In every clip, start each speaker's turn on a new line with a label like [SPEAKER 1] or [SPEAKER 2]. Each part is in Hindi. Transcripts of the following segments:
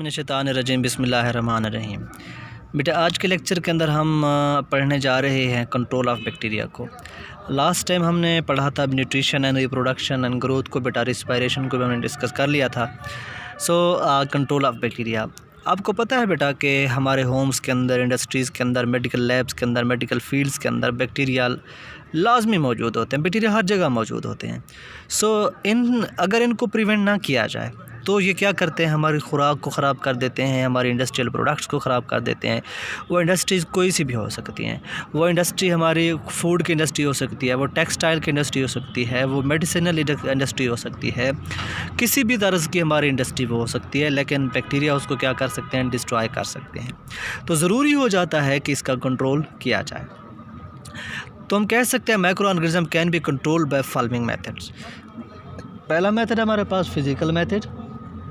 [SPEAKER 1] मिनश्शैतानिर्रजीम बिस्मिल्लाहिर्रहमानिर्रहीम। बेटा आज के लेक्चर के अंदर हम पढ़ने जा रहे हैं कंट्रोल ऑफ बैक्टीरिया को। लास्ट टाइम हमने पढ़ा था nutrition and reproduction and growth को, बेटा रिस्पायरेशन को भी हमने डिस्कस कर लिया था। कंट्रोल ऑफ बैक्टीरिया, आपको पता है बेटा कि हमारे होम्स के अंदर, इंडस्ट्रीज़ के अंदर, मेडिकल लैब्स के अंदर, मेडिकल फील्ड्स के अंदर बैक्टीरिया लाजमी मौजूद होते हैं। बैक्टीरिया हर जगह मौजूद होते हैं। अगर इनको प्रिवेंट ना किया जाए तो ये क्या करते हैं, हमारी खुराक को ख़राब कर देते हैं, हमारी इंडस्ट्रियल प्रोडक्ट्स को ख़राब कर देते हैं। वो इंडस्ट्रीज़ कोई सी भी हो सकती हैं। वो इंडस्ट्री हमारी फूड की इंडस्ट्री हो सकती है, वो टेक्सटाइल की इंडस्ट्री हो सकती है, वो मेडिसिनल इंडस्ट्री हो सकती है, किसी भी तरह की हमारी इंडस्ट्री वो हो सकती है। लेकिन बैक्टीरिया उसको क्या कर सकते हैं, डिस्ट्रॉय कर सकते हैं। तो ज़रूरी हो जाता है कि इसका कंट्रोल किया जाए। तो हम कह सकते हैं micro organism can be control by following methods. पहला मेथड हमारे पास फिज़िकल मेथड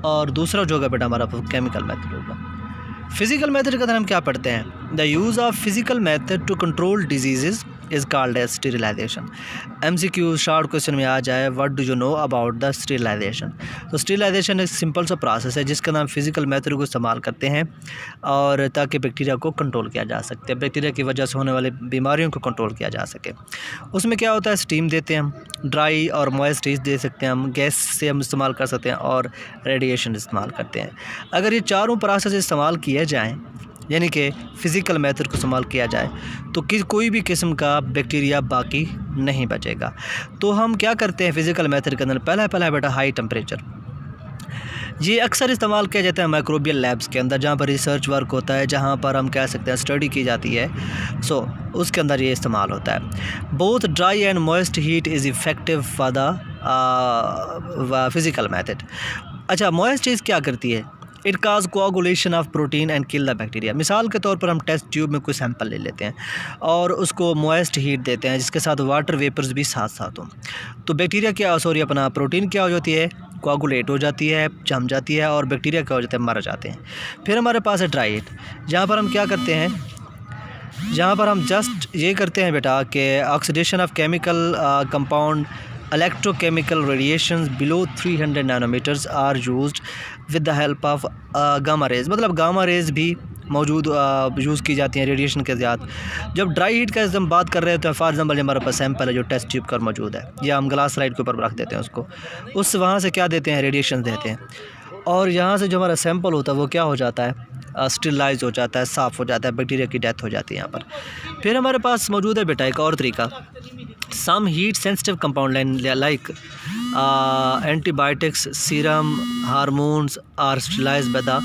[SPEAKER 1] और दूसरा जो होगा बेटा हमारा केमिकल मेथड होगा। फिज़िकल मेथड के अंदर हम क्या पढ़ते हैं, the use of physical method to control disease is called as sterilisation. MCQ short question में आ जाए, what do you know about the sterilisation. तो स्टेरिलाइजेशन एक सिंपल सा प्रोसेस है जिसका नाम फिज़िकल मेथड को इस्तेमाल करते हैं और ताकि बैक्टीरिया को कंट्रोल किया जा सकते हैं, बैक्टीरिया की वजह से होने वाली बीमारियों को कंट्रोल किया जा सके। उसमें क्या होता है, स्टीम देते हैं हम, ड्राई और मॉइस्ट हीट दे सकते हैं हम, गैस से हम इस्तेमाल कर सकते हैं और रेडिएशन इस्तेमाल करते हैं। अगर ये चारों प्रोसेस इस्तेमाल किए जाएँ, यानी कि फ़िज़िकल मेथड को इस्तेमाल किया जाए, तो कोई भी किस्म का बैक्टीरिया बाकी नहीं बचेगा। तो हम क्या करते हैं फ़िज़िकल मेथड के अंदर, पहला है बेटा हाई टेम्परेचर। ये अक्सर इस्तेमाल किया जाता है माइक्रोबियल लैब्स के अंदर, जहाँ पर रिसर्च वर्क होता है, जहाँ पर हम कह सकते हैं स्टडी की जाती है। उसके अंदर ये इस्तेमाल होता है। Both dry and moist heat is effective for the physical method. अच्छा, मॉइस्ट हीट क्या करती है, it cause coagulation of protein and kill the bacteria. मिसाल के तौर पर हम टेस्ट ट्यूब में कोई सैंपल ले लेते हैं और उसको मॉइस्ट हीट देते हैं जिसके साथ वाटर वेपर्स भी साथ साथ हों, तो बैक्टीरिया अपना प्रोटीन क्या हो जाती है, कोआगुलेट हो जाती है, जम जाती है, और बैक्टीरिया क्या हो जाते हैं, मर जाते हैं। फिर हमारे पास है ड्राई हीट, जहाँ पर हम क्या करते हैं, जहाँ पर हम जस्ट ये करते हैं बेटा कि oxidation of chemical compound electrochemical radiations below 300 nanometers are used with the help of gamma rays। मतलब गामा रेज भी मौजूद यूज़ की जाती हैं रेडिएशन के साथ। जब ड्राई हीट का हम बात कर रहे होते हैं, फॉर एग्जांपल हमारे पास सैंपल है जो टेस्ट ट्यूब पर मौजूद है, या हम ग्लास स्लाइड के ऊपर रख देते हैं उसको, उस वहाँ से क्या देते हैं, रेडिएशन देते हैं, और यहाँ से जो हमारा सैंपल होता है वो क्या हो जाता है, स्टेरिलाइज हो जाता है, साफ़ हो जाता है, बैक्टीरिया की डेथ हो जाती है यहाँ पर। फिर हमारे पास मौजूद है बेटा एक और तरीका, some heat sensitive compound like antibiotics, serum, hormones are sterilised by the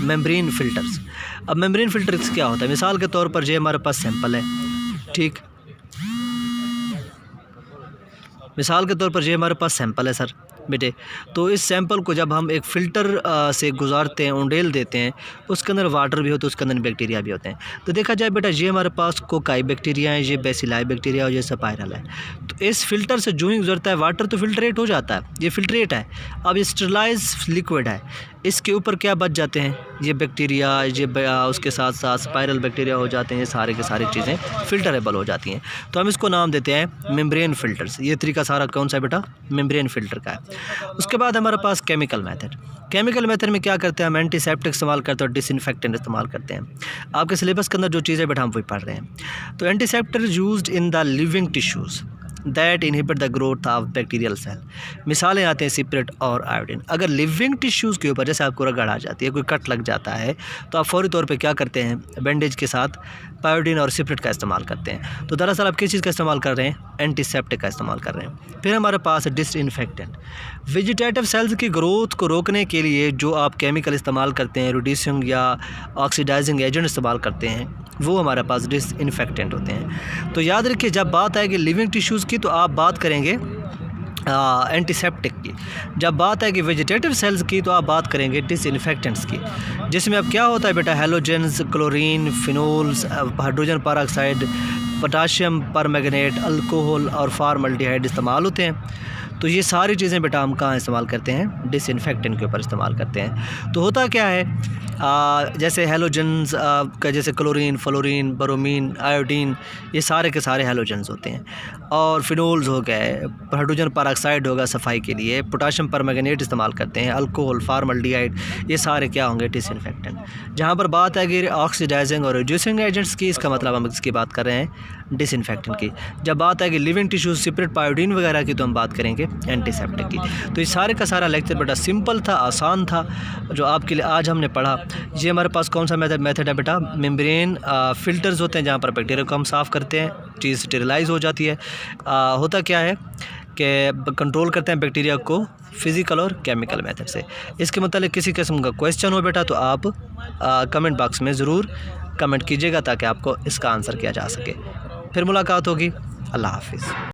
[SPEAKER 1] membrane filters. अब मेम्ब्रेन फिल्टर्स क्या होता है, मिसाल के तौर पर ये हमारे पास सैंपल है, ठीक, मिसाल के तौर पर ये हमारे पास सैंपल है सर बेटे, तो इस सैंपल को जब हम एक फ़िल्टर से गुजारते हैं, उंडेल देते हैं, उसके अंदर वाटर भी होता है, उसके अंदर बैक्टीरिया भी होते हैं। तो देखा जाए बेटा, ये हमारे पास कोकाई बैक्टीरिया है, ये बेसिलाई बैक्टीरिया और ये स्पाइरल है। तो इस फ़िल्टर से जो ही गुजरता है वाटर तो फिल्ट्रेट हो जाता है, ये फिल्ट्रेट है। अब ये स्टेरिलाइज लिक्विड है, इसके ऊपर क्या बच जाते हैं, ये बैक्टीरिया, ये उसके साथ साथ स्पाइरल बैक्टीरिया हो जाते हैं, ये सारे के सारी चीज़ें फिल्टरेबल हो जाती हैं। तो हम इसको नाम देते हैं मेम्ब्रेन फ़िल्टर्स। ये तरीका सारा कौन सा बेटा, मेम्ब्रेन फ़िल्टर का है। उसके बाद हमारे पास केमिकल मेथड। केमिकल मेथड में क्या करते हैं, हम एंटीसेप्टिक इस्तेमाल करते हैं और डिसइंफेक्टेंट इस्तेमाल करते हैं। आपके सिलेबस के अंदर जो चीज़ें बेटा हम वही पढ़ रहे हैं। तो antiseptic used in the living tissues that inhibit the growth of bacterial cell. मिसालें आते हैं सिप्रेट और आयोडीन। अगर लिविंग टिश्यूज़ के ऊपर जैसे आपको रगड़ आ जाती है, कोई कट लग जाता है, तो आप फौरी तौर पे क्या करते हैं, बैंडेज के साथ पायोडीन और सिप्रेट का इस्तेमाल करते हैं। तो दरअसल आप किस चीज़ का इस्तेमाल कर रहे हैं, एंटीसेप्टिक का इस्तेमाल कर रहे हैं। फिर हमारे पास डिसइंफेक्टेंट, वेजिटेटिव सेल्स की ग्रोथ को रोकने के लिए जो आप केमिकल इस्तेमाल करते हैं, रिड्यूसिंग या ऑक्सीडाइजिंग एजेंट इस्तेमाल करते हैं, वो हमारे पास डिसइंफेक्टेंट होते हैं। तो याद रखिए, जब बात आएगी लिविंग टिश्यूज़ की तो आप बात करेंगे एंटीसेप्टिक की, जब बात है कि वेजिटेटिव सेल्स की तो आप बात करेंगे डिसइंफेक्टेंट्स की, जिसमें अब क्या होता है बेटा, halogens, chlorine, phenols, hydrogen peroxide, potassium permanganate, alcohol और फॉर्मल्डिहाइड इस्तेमाल होते हैं। तो ये सारी चीज़ें बेटा हम कहाँ इस्तेमाल करते हैं, डिसइंफेक्टेंट के ऊपर इस्तेमाल करते हैं। तो होता क्या है, जैसे हैलोजेंस का, जैसे क्लोरीन, फ्लोरीन, ब्रोमीन, आयोडीन, ये सारे के सारे हैलोजेंस होते हैं। और फिनोल्स हो गए, हाइड्रोजन पेरोक्साइड होगा सफाई के लिए, पोटाशियम परमैंगनेट इस्तेमाल करते हैं, अल्कोहल, फॉर्मल्डिहाइड, ये सारे क्या होंगे, डिसइंफेक्टेंट। जहाँ पर बात है कि ऑक्सीडाइजिंग और रिड्यूसिंग एजेंट्स की, इसका मतलब हम इसकी बात कर रहे हैं डिसइंफेक्टेंट की। जब बात है कि लिविंग टिश्यूज, सेपरेट पायोडीन वगैरह की, तो हम बात करेंगे एंटीसेप्टिक की। तो ये सारे का सारा लेक्चर बेटा सिंपल था, आसान था, जो आपके लिए आज हमने पढ़ा। ये हमारे पास कौन सा मेथड है बेटा, मेम्ब्रेन फ़िल्टर्स होते हैं जहाँ पर बैक्टीरिया को हम साफ़ करते हैं, चीज़ स्टेरिलाइज हो जाती है। होता क्या है कि कंट्रोल करते हैं बैक्टीरिया को फ़िज़िकल और केमिकल मेथड से। इसके मतलब किसी किस्म का क्वेश्चन हो बेटा तो आप कमेंट बॉक्स में ज़रूर कमेंट कीजिएगा ताकि आपको इसका आंसर किया जा सके। फिर मुलाकात होगी। अल्लाह हाफ़िज़।